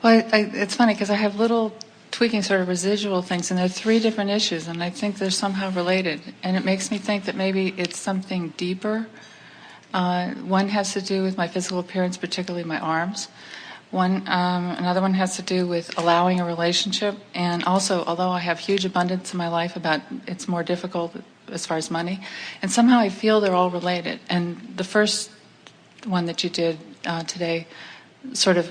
Well, it's funny because I have little tweaking sort of residual things, and there are three different issues, and I think they're somehow related. And it makes me think that maybe it's something deeper. One has to do with my physical appearance, particularly my arms. Another one has to do with allowing a relationship, and also, although I have huge abundance in my life, it's more difficult as far as money. And somehow I feel they're all related. And the first one that you did today sort of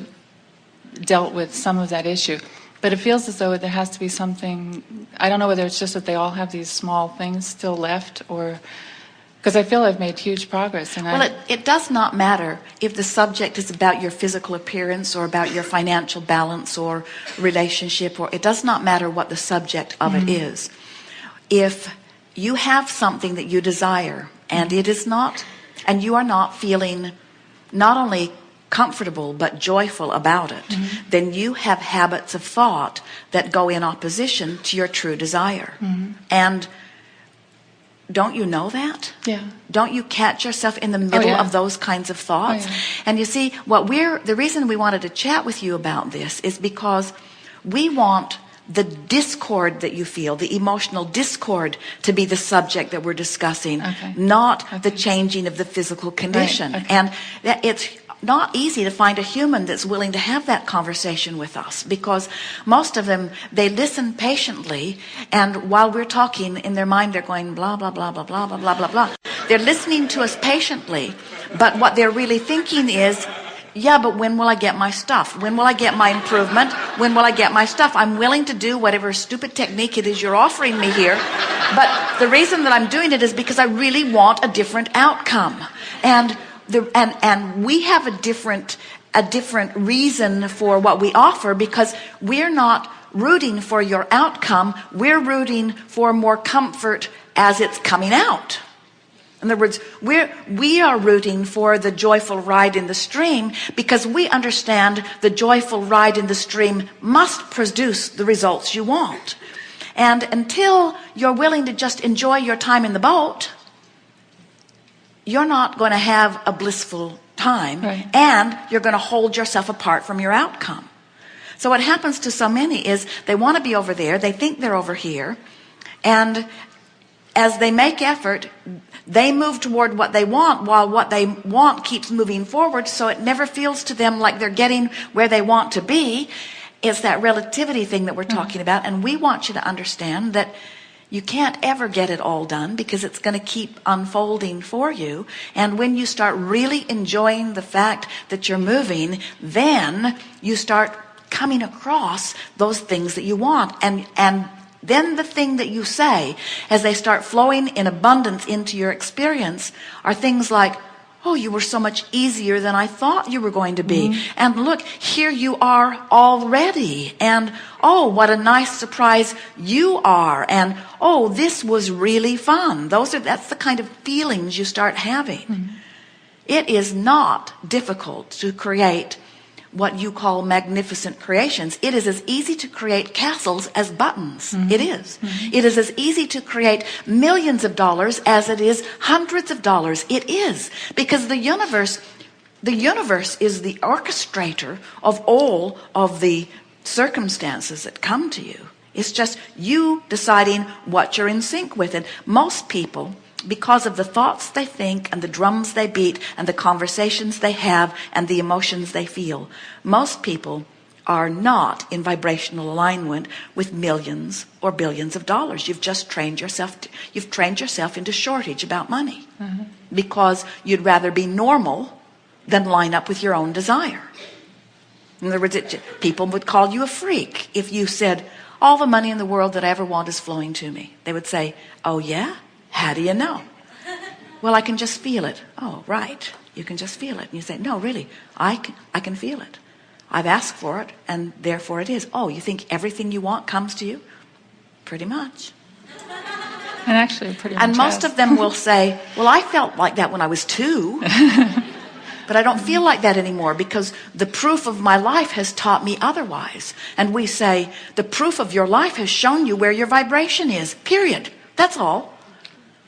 dealt with some of that issue. But it feels as though there has to be something, I don't know whether it's just that they all have these small things still left, or because I feel I've made huge progress. Well, it does not matter if the subject is about your physical appearance or about your financial balance or relationship, or it does not matter what the subject of it is. If you have something that you desire and it is not, and you are not feeling not only comfortable but joyful about it, then you have habits of thought that go in opposition to your true desire. And don't you know that? Yeah. Don't you catch yourself in the middle of those kinds of thoughts? And you see, the reason we wanted to chat with you about this is because we want the discord that you feel, the emotional discord, to be the subject that we're discussing, not the changing of the physical condition. And it's not easy to find a human that's willing to have that conversation with us, because most of them, they listen patiently, and while we're talking, in their mind they're going blah blah blah blah blah blah blah blah blah. They're listening to us patiently, but what they're really thinking is, yeah, but when will I get my stuff? When will I get my improvement? When will I get my stuff? I'm willing to do whatever stupid technique it is you're offering me here, but the reason that I'm doing it is because I really want a different outcome. And we have a different reason for what we offer, because we're not rooting for your outcome, we're rooting for more comfort as it's coming out. In other words, we are rooting for the joyful ride in the stream, because we understand the joyful ride in the stream must produce the results you want. And until you're willing to just enjoy your time in the boat, you're not going to have a blissful time, and you're going to hold yourself apart from your outcome. So what happens to so many is they want to be over there, they think they're over here, and as they make effort, they move toward what they want, while what they want keeps moving forward, so it never feels to them like they're getting where they want to be. It's that relativity thing that we're talking about, and we want you to understand that you can't ever get it all done, because it's going to keep unfolding for you. And when you start really enjoying the fact that you're moving, then you start coming across those things that you want. And then the thing that you say, as they start flowing in abundance into your experience, are things like, oh, you were so much easier than I thought you were going to be. And look, here you are already. And oh, what a nice surprise you are. And oh, this was really fun. That's the kind of feelings you start having. It is not difficult to create what you call magnificent creations. It is as easy to create castles as buttons. It is. It is as easy to create millions of dollars as it is hundreds of dollars. It is, because the universe is the orchestrator of all of the circumstances that come to you. It's just you deciding what you're in sync with. And most people, because of the thoughts they think and the drums they beat and the conversations they have and the emotions they feel, most people are not in vibrational alignment with millions or billions of dollars. You've just trained yourself into shortage about money, because you'd rather be normal than line up with your own desire. In other words, people would call you a freak if you said, all the money in the world that I ever want is flowing to me. They would say, oh yeah? How do you know? Well, I can just feel it. Oh, right. You can just feel it. And you say, no, really, I can feel it. I've asked for it, and therefore it is. Oh, you think everything you want comes to you? Pretty much. And actually, pretty much. And most of them will say, well, I felt like that when I was 2. But I don't feel like that anymore, because the proof of my life has taught me otherwise. And we say, the proof of your life has shown you where your vibration is, period. That's all.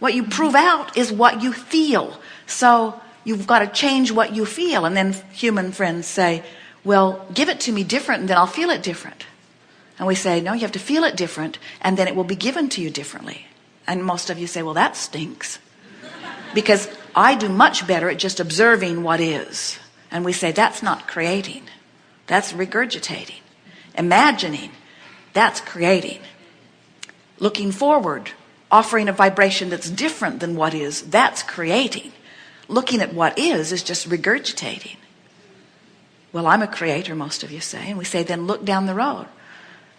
What you prove out is what you feel. So you've got to change what you feel. And then human friends say, well, give it to me different and then I'll feel it different. And we say, no, you have to feel it different and then it will be given to you differently. And most of you say, well, that stinks. Because I do much better at just observing what is. And we say, that's not creating. That's regurgitating. Imagining, that's creating. Looking forward, offering a vibration that's different than what is, that's creating. Looking at what is just regurgitating. Well, I'm a creator, most of you say. And we say, then look down the road.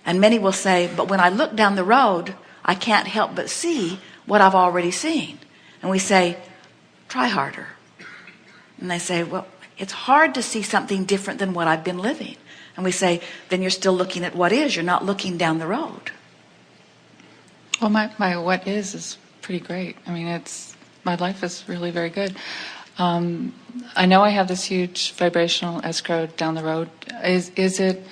And many will say, but when I look down the road, I can't help but see what I've already seen. And we say, try harder. And they say, well, it's hard to see something different than what I've been living. And we say, then you're still looking at what is. You're not looking down the road. Well, my what is pretty great. I mean, my life is really very good. I know I have this huge vibrational escrow down the road. Is it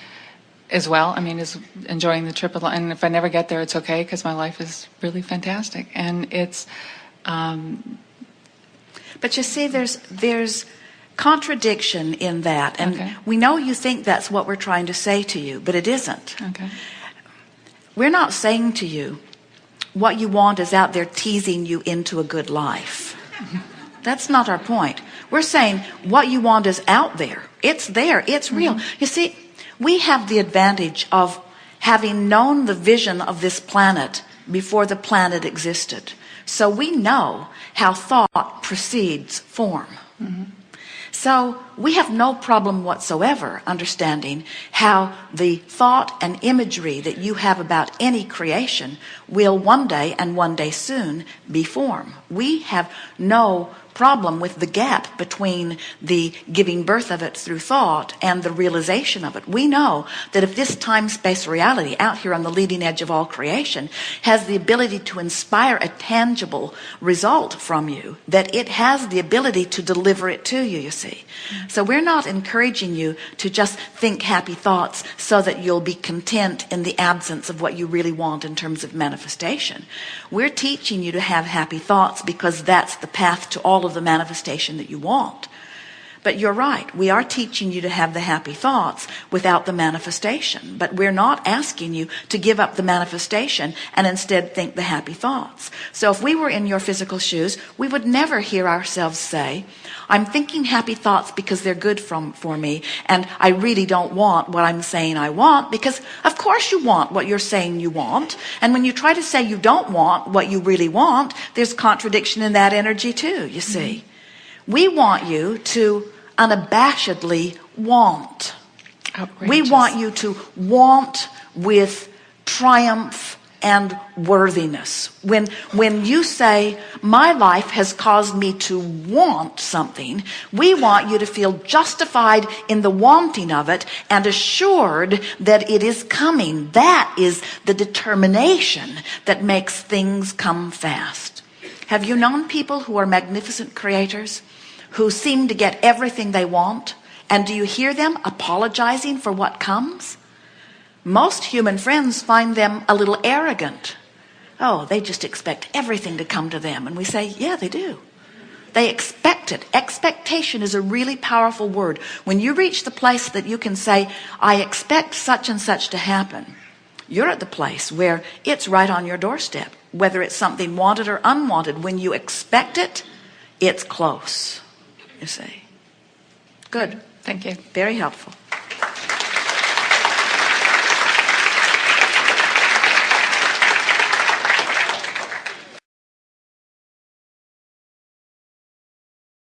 as well? I mean, is enjoying the trip, and if I never get there, it's okay because my life is really fantastic. And it's. But you see, there's contradiction in that, and okay. We know you think that's what we're trying to say to you, but it isn't. Okay. We're not saying to you, what you want is out there teasing you into a good life. That's not our point. We're saying what you want is out there. It's there. It's real. Mm-hmm. You see, we have the advantage of having known the vision of this planet before the planet existed. So we know how thought precedes form. Mm-hmm. So we have no problem whatsoever understanding how the thought and imagery that you have about any creation will one day and one day soon be form. We have no problem with the gap between the giving birth of it through thought and the realization of it. We know that if this time-space reality out here on the leading edge of all creation has the ability to inspire a tangible result from you, that it has the ability to deliver it to you, you see. So we're not encouraging you to just think happy thoughts so that you'll be content in the absence of what you really want in terms of manifestation. We're teaching you to have happy thoughts because that's the path to all of the manifestation that you want. But you're right, we are teaching you to have the happy thoughts without the manifestation. But we're not asking you to give up the manifestation and instead think the happy thoughts. So if we were in your physical shoes, we would never hear ourselves say, I'm thinking happy thoughts because they're good for me, and I really don't want what I'm saying I want, because of course you want what you're saying you want. And when you try to say you don't want what you really want, there's contradiction in that energy too, you see. We want you to unabashedly want. Outrageous. We want you to want with triumph and worthiness. When you say, my life has caused me to want something, we want you to feel justified in the wanting of it and assured that it is coming. That is the determination that makes things come fast. Have you known people who are magnificent creators who seem to get everything they want? And do you hear them apologizing for what comes? Most human friends find them a little arrogant. Oh, they just expect everything to come to them. And we say, yeah, they do. They expect it. Expectation is a really powerful word. When you reach the place that you can say, I expect such and such to happen, you're at the place where it's right on your doorstep. Whether it's something wanted or unwanted, when you expect it, it's close, you see. Good. Thank you. Very helpful.